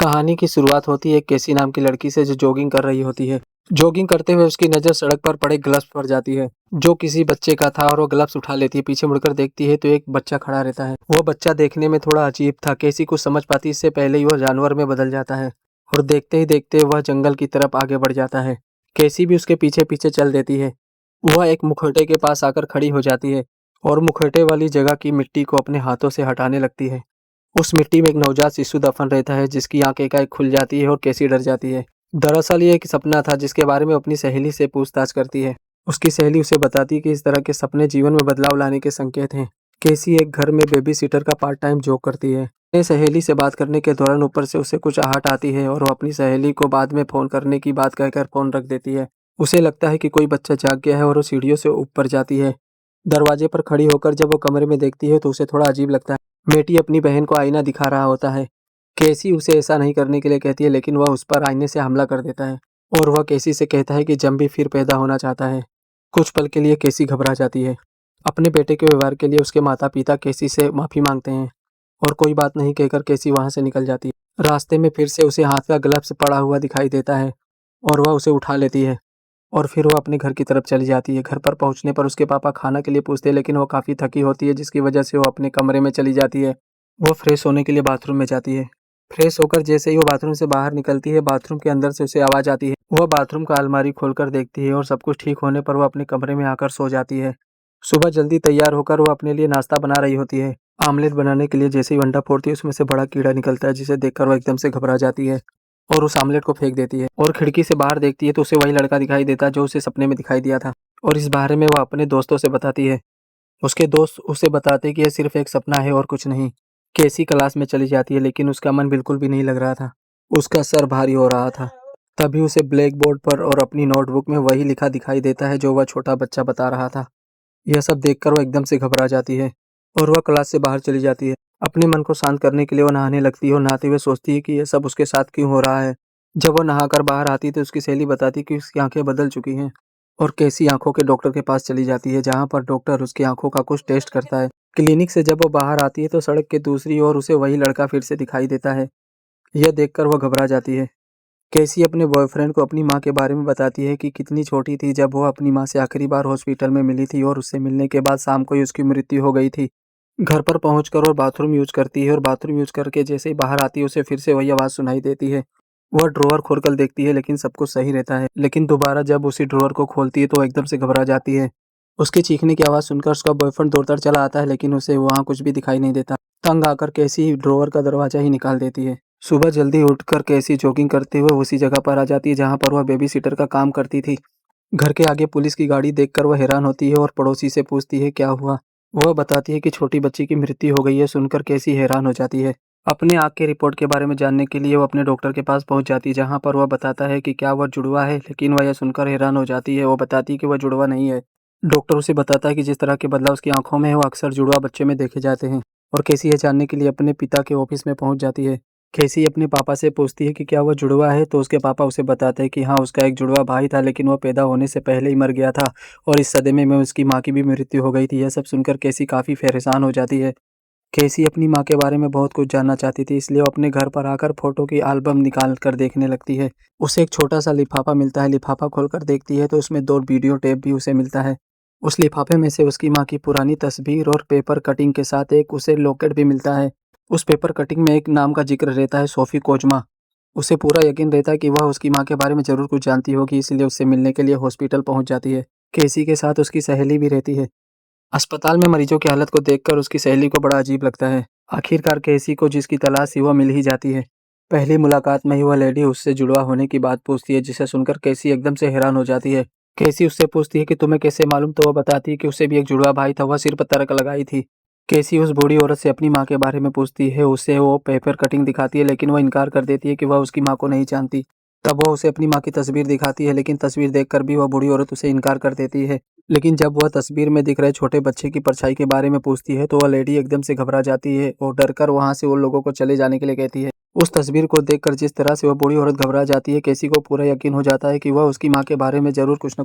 कहानी की शुरुआत होती है एक कैसी नाम की लड़की से जो जॉगिंग कर रही होती है। जॉगिंग करते हुए उसकी नज़र सड़क पर पड़े ग्लव्स पर जाती है जो किसी बच्चे का था और वो ग्लव्स उठा लेती है। पीछे मुड़कर देखती है तो एक बच्चा खड़ा रहता है। वो बच्चा देखने में थोड़ा अजीब था। कैसी कुछ समझ पाती इससे पहले ही वह जानवर में बदल जाता है और देखते ही देखते वह जंगल की तरफ आगे बढ़ जाता है। कैसी भी उसके पीछे पीछे चल देती है। वह एक मुखौटे के पास आकर खड़ी हो जाती है और मुखौटे वाली जगह की मिट्टी को अपने हाथों से हटाने लगती है। उस मिट्टी में एक नवजात शिशु दफन रहता है जिसकी आंखें एकाएक खुल जाती है और कैसी डर जाती है। दरअसल ये एक सपना था जिसके बारे में अपनी सहेली से पूछताछ करती है। उसकी सहेली उसे बताती है कि इस तरह के सपने जीवन में बदलाव लाने के संकेत हैं। कैसी एक घर में बेबी सीटर का पार्ट टाइम जॉब करती है। अपने सहेली से बात करने के दौरान ऊपर से उसे कुछ आहट आती है और वो अपनी सहेली को बाद में फोन करने की बात कहकर फोन रख देती है। उसे लगता है कि कोई बच्चा जाग गया है और वो सीढ़ियों से ऊपर जाती है। दरवाजे पर खड़ी होकर जब वो कमरे में देखती है तो उसे थोड़ा अजीब लगता है। बेटी अपनी बहन को आईना दिखा रहा होता है। केसी उसे ऐसा नहीं करने के लिए कहती है लेकिन वह उस पर आईने से हमला कर देता है और वह केसी से कहता है कि जब भी फिर पैदा होना चाहता है। कुछ पल के लिए केसी घबरा जाती है। अपने बेटे के व्यवहार के लिए उसके माता पिता केसी से माफ़ी मांगते हैं और कोई बात नहीं कहकर केसी वहाँ से निकल जाती है। रास्ते में फिर से उसे हाथ का ग्लव्स पड़ा हुआ दिखाई देता है और वह उसे उठा लेती है और फिर वो अपने घर की तरफ चली जाती है। घर पर पहुंचने पर उसके पापा खाना के लिए पूछते हैं लेकिन वो काफ़ी थकी होती है जिसकी वजह से वो अपने कमरे में चली जाती है। वो फ्रेश होने के लिए बाथरूम में जाती है। फ्रेश होकर जैसे ही वो बाथरूम से बाहर निकलती है बाथरूम के अंदर से उसे आवाज़ आती है। वह बाथरूम का अलमारी खोलकर देखती है और सब कुछ ठीक होने पर वह अपने कमरे में आकर सो जाती है। सुबह जल्दी तैयार होकर वह अपने लिए नाश्ता बना रही होती है। आमलेट बनाने के लिए जैसे ही अंडा फोड़ती है उसमें से बड़ा कीड़ा निकलता है जिसे देखकर वह एकदम से घबरा जाती है और उस आमलेट को फेंक देती है और खिड़की से बाहर देखती है तो उसे वही लड़का दिखाई देता है जो उसे सपने में दिखाई दिया था और इस बारे में वह अपने दोस्तों से बताती है। उसके दोस्त उसे बताते हैं कि यह सिर्फ एक सपना है और कुछ नहीं। केसी क्लास में चली जाती है लेकिन उसका मन बिल्कुल भी नहीं लग रहा था। उसका सर भारी हो रहा था। तभी उसे ब्लैक बोर्ड पर और अपनी नोटबुक में वही लिखा दिखाई देता है जो वह छोटा बच्चा बता रहा था। यह सब देखकर वह एकदम से घबरा जाती है और वह क्लास से बाहर चली जाती है। अपने मन को शांत करने के लिए वह नहाने लगती है और नहाते हुए सोचती है कि यह सब उसके साथ क्यों हो रहा है। जब वह नहाकर बाहर आती है तो उसकी सहेली बताती कि उसकी आंखें बदल चुकी हैं और कैसी आंखों के डॉक्टर के पास चली जाती है जहां पर डॉक्टर उसकी आंखों का कुछ टेस्ट करता है। क्लिनिक से जब वो बाहर आती है तो सड़क के दूसरी ओर उसे वही लड़का फिर से दिखाई देता है। यह देखकर वह घबरा जाती है। कैसी अपने बॉयफ्रेंड को अपनी माँ के बारे में बताती है कि कितनी छोटी थी जब वो अपनी माँ से आखिरी बार हॉस्पिटल में मिली थी और उससे मिलने के बाद शाम को ही उसकी मृत्यु हो गई थी। घर पर पहुंचकर और बाथरूम यूज करती है और बाथरूम यूज करके जैसे ही बाहर आती है उसे फिर से वही आवाज़ सुनाई देती है। वह ड्रॉअर खोलकर देखती है लेकिन सब कुछ सही रहता है लेकिन दोबारा जब उसी ड्रॉअर को खोलती है तो एकदम से घबरा जाती है। उसके चीखने की आवाज़ सुनकर उसका बॉयफ्रेंड दौड़कर चला आता है लेकिन उसे वहाँ कुछ भी दिखाई नहीं देता। तंग आकर कैसी ही ड्रॉअर का दरवाजा ही निकाल देती है। सुबह जल्दी उठकर कैसी जॉगिंग करते हुए उसी जगह पर आ जाती है जहाँ पर वह बेबी सीटर का काम करती थी। घर के आगे पुलिस की गाड़ी देखकर वह हैरान होती है और पड़ोसी से पूछती है क्या हुआ। वह बताती है कि छोटी बच्ची की मृत्यु हो गई है। सुनकर कैसी हैरान हो जाती है। अपने आँख के रिपोर्ट के बारे में जानने के लिए वो अपने डॉक्टर के पास पहुंच जाती है जहाँ पर वह बताता है कि क्या वह जुड़वा है लेकिन वह यह सुनकर हैरान हो जाती है। वो बताती है कि वह जुड़वा नहीं है। डॉक्टर उसे बताता है कि जिस तरह के बदलाव उसकी आंखों में है वो अक्सर जुड़वा बच्चे में देखे जाते हैं और कैसी यह जानने के लिए अपने पिता के ऑफिस में पहुंच जाती है। कैसी अपने पापा से पूछती है कि क्या वह जुड़वा है तो उसके पापा उसे बताते हैं कि हाँ उसका एक जुड़वा भाई था लेकिन वह पैदा होने से पहले ही मर गया था और इस सदमे में उसकी माँ की भी मृत्यु हो गई थी। यह सब सुनकर कैसी काफ़ी परेशान हो जाती है। कैसी अपनी माँ के बारे में बहुत कुछ जानना चाहती थी इसलिए वो अपने घर पर आकर फोटो की एल्बम निकाल कर देखने लगती है। उसे एक छोटा सा लिफाफा मिलता है। लिफाफा खोलकर देखती है तो उसमें 2 वीडियो टेप भी उसे मिलता है। उस लिफाफे में से उसकी माँ की पुरानी तस्वीर और पेपर कटिंग के साथ एक उसे लॉकेट भी मिलता है। उस पेपर कटिंग में एक नाम का जिक्र रहता है सोफी कोजमा। उसे पूरा यकीन रहता है कि वह उसकी माँ के बारे में ज़रूर कुछ जानती होगी इसलिए उससे मिलने के लिए हॉस्पिटल पहुँच जाती है। कैसी के साथ उसकी सहेली भी रहती है। अस्पताल में मरीजों की हालत को देखकर उसकी सहेली को बड़ा अजीब लगता है। आखिरकार कैसी को जिसकी तलाश थी वह मिल ही जाती है। पहली मुलाकात में ही वह लेडी उससे जुड़वा होने की बात पूछती है जिसे सुनकर कैसी एकदम से हैरान हो जाती है। कैसी उससे पूछती है कि तुम्हें कैसे मालूम तो वह बताती है कि उसे भी एक जुड़वा भाई था। वह सिर पर तर्क लगाई थी। कैसी उस बूढ़ी औरत से अपनी माँ के बारे में पूछती है। उसे वो पेपर कटिंग दिखाती है लेकिन वह इनकार कर देती है कि वह उसकी माँ को नहीं जानती। तब वह उसे अपनी माँ की तस्वीर दिखाती है लेकिन तस्वीर देखकर भी वह बूढ़ी औरत उसे इनकार कर देती है। लेकिन जब वह तस्वीर में दिख रहे छोटे बच्चे की परछाई के बारे में पूछती है तो वह लेडी एकदम से घबरा जाती है और डरकर वहां से उन लोगों को चले जाने के लिए कहती है। उस तस्वीर को देखकर जिस तरह से वह बूढ़ी औरत घबरा जाती है कैसी को पूरा यकीन हो जाता है कि वह उसकी माँ के बारे में जरूर कुछ न